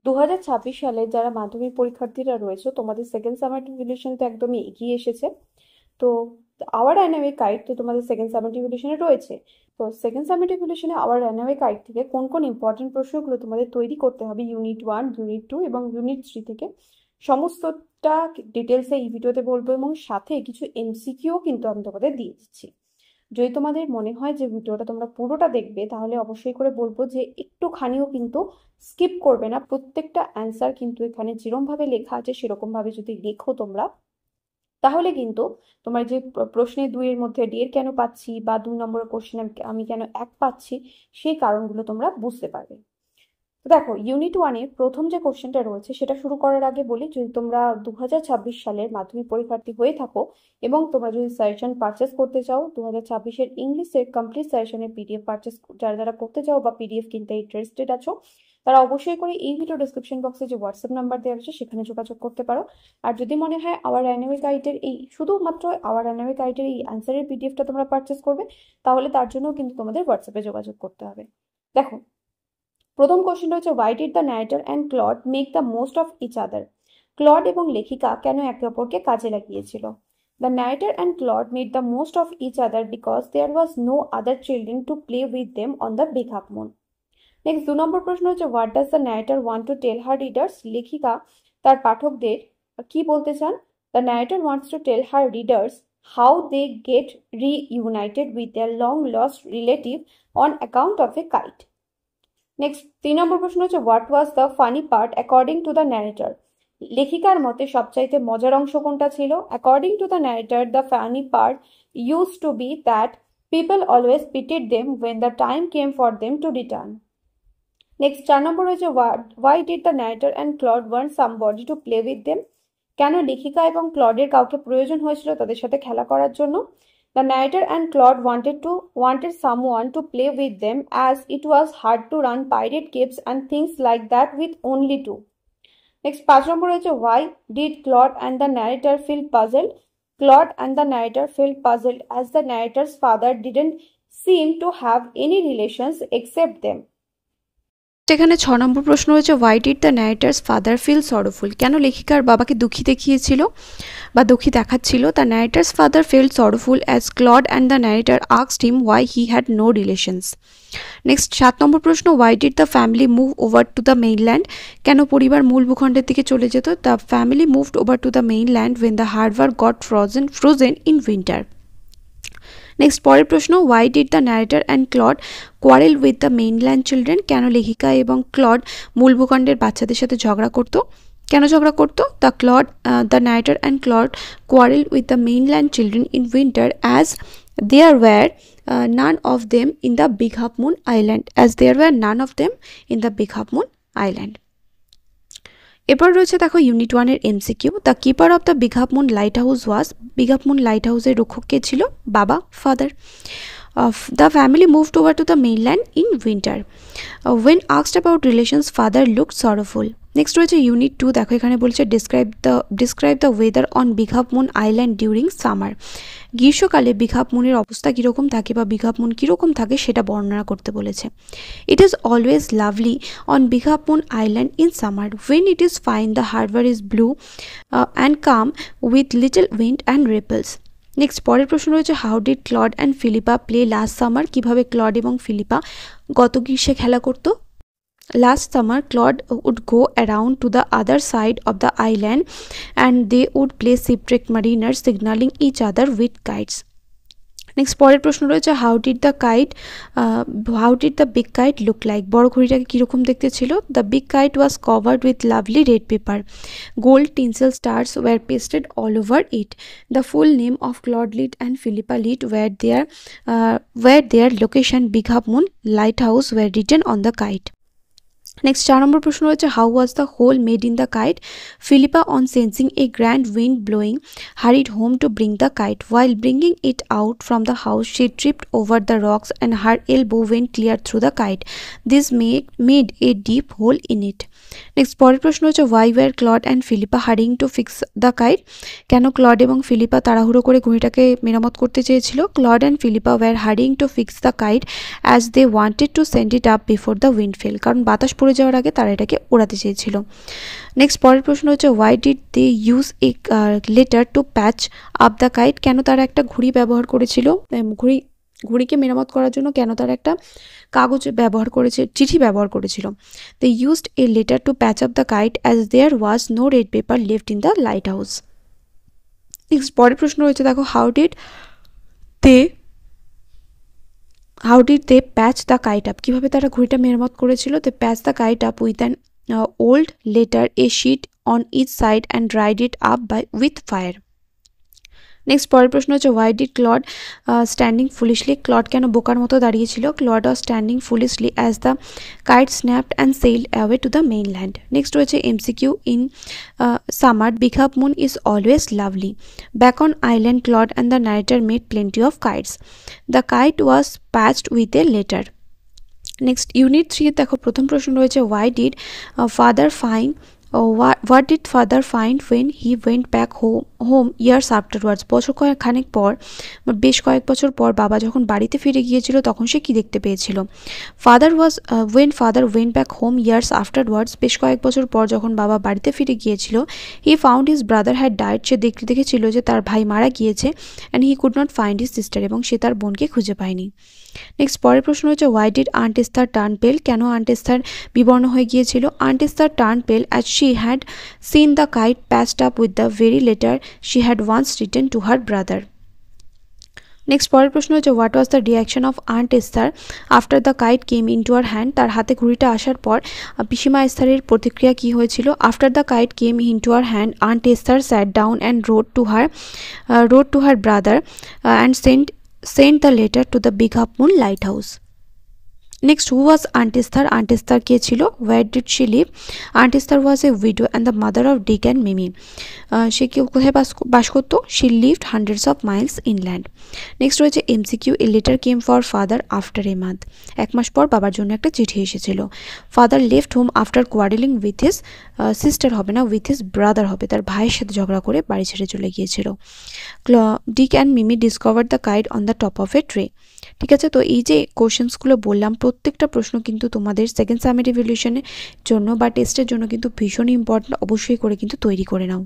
2026 সালে যারা মাধ্যমিক পরীক্ষার্থীরা রয়েছে তোমাদের সেকেন্ড সামার রিভিশন তো একদমই এগিয়ে এসেছে। তো আওয়ার ডাইনামিক গাইড তো তোমাদের সেকেন্ড সামার রিভিশনে রয়েছে। তো সেকেন্ড সামার রিভিশনে আওয়ার ডাইনামিক গাইড থেকে কোন কোন ইম্পর্টেন্ট প্রশ্নগুলো তোমাদের তৈরি করতে হবে ইউনিট 1, ইউনিট 2 এবং ইউনিট 3 থেকে সমস্তটা ডিটেলসে এই ভিডিওতে বলবো, এবং সাথে কিছু এমসিকিউ কিন্তু আমি তোমাদের দিয়ে দিচ্ছি। যদি তোমাদের মনে হয় যে ভিডিওটা তোমরা পুরোটা দেখবে, তাহলে অবশ্যই করে বলবো যে একটুখানিও কিন্তু স্কিপ করবে না। প্রত্যেকটা অ্যান্সার কিন্তু এখানে যেরকমভাবে লেখা আছে সেরকমভাবে যদি লেখো তোমরা, তাহলে কিন্তু তোমার যে প্রশ্নে 2 এর মধ্যে 1.5 কেন পাচ্ছি বা 2 নম্বরের কোশ্চেন আমি কেন 1 পাচ্ছি, সেই কারণগুলো তোমরা বুঝতে পারবে। তো দেখো, ইউনিট 1 এর প্রথম যে কোশ্চেনটা রয়েছে সেটা শুরু করার আগে বলি, যদি তোমরা 2026 সালের মাধ্যমিক পরীক্ষার্থী হয়ে থাকো এবং তোমরা যদি সাজেশন পারচেস করতে চাও, 2026 এর ইংলিশের কমপ্লিট সাজেশনের পিডিএফ পারচেস যারা করতে চাও বা পিডিএফ কিনতে ইন্টারেস্টেড আছো, তারা অবশ্যই করে এই ভিডিও ডেসক্রিপশন বক্সে যে হোয়াটসঅ্যাপ নাম্বার দেওয়া আছে সেখানে যোগাযোগ করতে পারো। আর যদি মনে হয় আওয়ার ডাইনামিক গাইডের এই শুধুমাত্র আওয়ার ডাইনামিক গাইডের এই অ্যান্সারের পিডিএফটা তোমরা পারচেস করবে, তাহলে তার জন্য কিন্তু তোমাদের হোয়াটসঅ্যাপে যোগাযোগ করতে হবে। দেখো, প্রথম কোশ্চেন রয়েছে, why did the narrator and Claude make the most of each other? Claude এবং লেখিকা কেন একে অপরকে কাজে লাগিয়েছিল? The narrator and Claude made the most of each other because there was no other children to play with them on the big half moon. Next 2 number প্রশ্ন হচ্ছে, what does the narrator want to tell her readers? লেখিকা তার পাঠকদের কি বলতে চান? The narrator wants to tell her readers how they get reunited with their long lost relative on account of a kite. Next 3 number প্রশ্ন হচ্ছে, what was the funny part according to the narrator? লেখিকার মতে সবচাইতে মজার অংশ কোনটা ছিল? According to the narrator, the funny part use to be that people always pitied them when the time came for them to return. Next 4 number হচ্ছে, why did the narrator and clod want somebody to play with them? কেন লেখিকা এবং ক্লডের কাউকে প্রয়োজন হয়েছিল তাদের সাথে খেলা করার জন্য? The narrator and Claude wanted someone to play with them, as it was hard to run pirate caves and things like that with only 2. Next 5 number হচ্ছে, why did Claude and the narrator feel puzzled? Claude and the narrator felt puzzled as the narrator's father didn't seem to have any relations except them. এখানে 6 number প্রশ্ন হচ্ছে, why did the narrator's father feel sorrowful? কেন লেখিকার বাবাকে দুঃখী দেখিয়েছিল বা দুঃখী দেখাচ্ছিল? The narrator's father felt sorrowful as Claude and the narrator asked him why he had no relations. Next 7 number প্রশ্ন, why did the family move over to the mainland? কেন পরিবার মূল ভূখণ্ডের দিকে চলে যেত? The family moved over to the mainland when the harbour got frozen in winter. Next পরের প্রশ্ন, why did the narrator and Claude quarrel with the mainland children? কেন লেখিকা এবং ক্লড মূল ভূখণ্ডের বাচ্চাদের সাথে ঝগড়া করতো? কেন ঝগড়া করতো? The narrator and Claude quarrel with the mainland children in winter as there were none of them in the big half moon island. এরপর রয়েছে দেখো ইউনিট 1 এর MCQ. The keeper of the big half moon lighthouse was? Big half moon light হাউসের রক্ষক কে ছিল? বাবা, father. The family moved over to the mainland in winter. When asked about relations father looked সরোফুল। Next রয়েছে unit 2। দেখো এখানে বলছে, describe the weather on Big half moon island during summer. গ্রীষ্মকালে বিগ হাফ মুনের অবস্থা কীরকম থাকে বা বিগ হাফ মুন কীরকম থাকে সেটা বর্ণনা করতে বলেছে। It is always lovely on Big half moon Island in summer. When it is fine the harbour is blue and calm with little wind and ripples. Next পরের প্রশ্ন রয়েছে, how did Claude and Philippa play last summer? কীভাবে Claude এবং Philippa গত গ্রীষ্মে খেলা করতো? Last summer, Claude would go around to the other side of the island and they would play shipwrecked mariners, signaling each other with kites. Next পরের প্রশ্ন রয়েছে, how did the big kite look like? বড় ঘড়িটাকে কীরকম দেখতে ছিল? The big kite was covered with lovely red paper. Gold tinsel stars were pasted all over it. The full name of Claude Lead and Philippa Lead were their location Big half moon lighthouse were written on the kite. Next 4 number প্রশ্ন হচ্ছে, how was the hole made in the kite? Philippa on sensing a grand wind blowing hurried home to bring the kite. While bringing it out from the house she tripped over the rocks and her elbow went clear through the kite. This made a deep hole in it. Next পরের প্রশ্ন হচ্ছে, why were Claude and Philippa hurrying to fix the kite? কেন ক্লড এবং ফিলিপা তাড়াহুড়ো করে ঘড়িটাকে মেরামত করতে চেয়েছিল? Claude and Philippa war হারিং to fix the kite as they wanted to send it up before the wind fell. কারণ বাতাস পড়ে উড়ে যাওয়ার আগে তারা এটাকে ওড়াতে চেয়েছিল। নেক্সট পরের প্রশ্ন হচ্ছে why did they use a letter to patch up the kite, কেন তারা একটা ঘুড়ি ব্যবহার করেছিল, ঘুড়িকে মেরামত করার জন্য কেন তারা একটা কাগজ ব্যবহার করেছে, চিঠি ব্যবহার করেছিল। They used a letter to patch up the kite as there was no red paper left in the lighthouse. Next পরের প্রশ্ন রয়েছে দেখো how did they patch the kite up, কীভাবে তারা ঘুড়িটা মেরামত করেছিল। They patch the kite up with an old letter a sheet on each side and dried it up with fire. Next পরের প্রশ্ন হচ্ছে why did Claude standing ফুলিশলি, clod কেন বোকার মতো দাঁড়িয়েছিল। Claude was standing foolishly as the kite snapped and sailed away to the mainland. Next রয়েছে MCQ in summer big half moon is always lovely, back on island Claude and the narrator made plenty of kites, the kite was patched with a letter. Next unit 3 দেখো প্রথম প্রশ্ন রয়েছে why did father find what did father find when he went back home years afterwards, বছর খানেক পর বেশ কয়েক বছর পর বাবা যখন বাড়িতে ফিরে গিয়েছিল তখন সে কি দেখতে পেয়েছিল। when father went back home years afterwards, বেশ কয়েক বছর পর যখন বাবা বাড়িতে ফিরে গিয়েছিল, he found his brother had died, সে দেখেছিল যে তার ভাই মারা গিয়েছে, and he could not find his sister, এবং সে তার বোনকে খুঁজে পায়নি। নেক্সট পরের প্রশ্ন হচ্ছে why did Aunt Esther turn pale, কেন আন্ট এস্থার বিবর্ণ হয়ে গিয়েছিল। Aunt Esther turn pale as she had seen the kite patched up with the very letter she had once written to her brother. Next পরের প্রশ্ন হচ্ছে what was the reaction of aunt Esther after the kite came into her hand, তার হাতে ঘুড়িটা আসার পর পিসিমা এস্থারের প্রতিক্রিয়া কী হয়েছিল। After the kite came into her hand aunt Esther sat down and wrote to her brother and sent the letter to the Big Half Moon lighthouse. Next, who was Aunt Esther? Aunt Esther কে ছিল? Where did she live? Aunt Esther was a widow and the mother of Dick and Mimi. সে কোথায় বাস করতো? She lived hundreds of miles inland. Next রয়েছে MCQ. A letter came for father after a month. এক মাস পর বাবার জন্য একটা চিঠি এসেছিল। Father left home after quarreling with his sister, হবে না, with his brother হবে, তার ভাইয়ের সাথে ঝগড়া করে বাড়ি ছেড়ে চলে গিয়েছিল। Dick and Mimi discovered the kite on the top of a tree. ঠিক আছে, তো এই যে কোশ্চেন্সগুলো বললাম প্রত্যেকটা প্রশ্ন কিন্তু তোমাদের সেকেন্ড সামেটিভ ইভ্যালুয়েশনের জন্য বা টেস্টের জন্য কিন্তু ভীষণ ইম্পর্টেন্ট, অবশ্যই করে কিন্তু তৈরি করে নাও।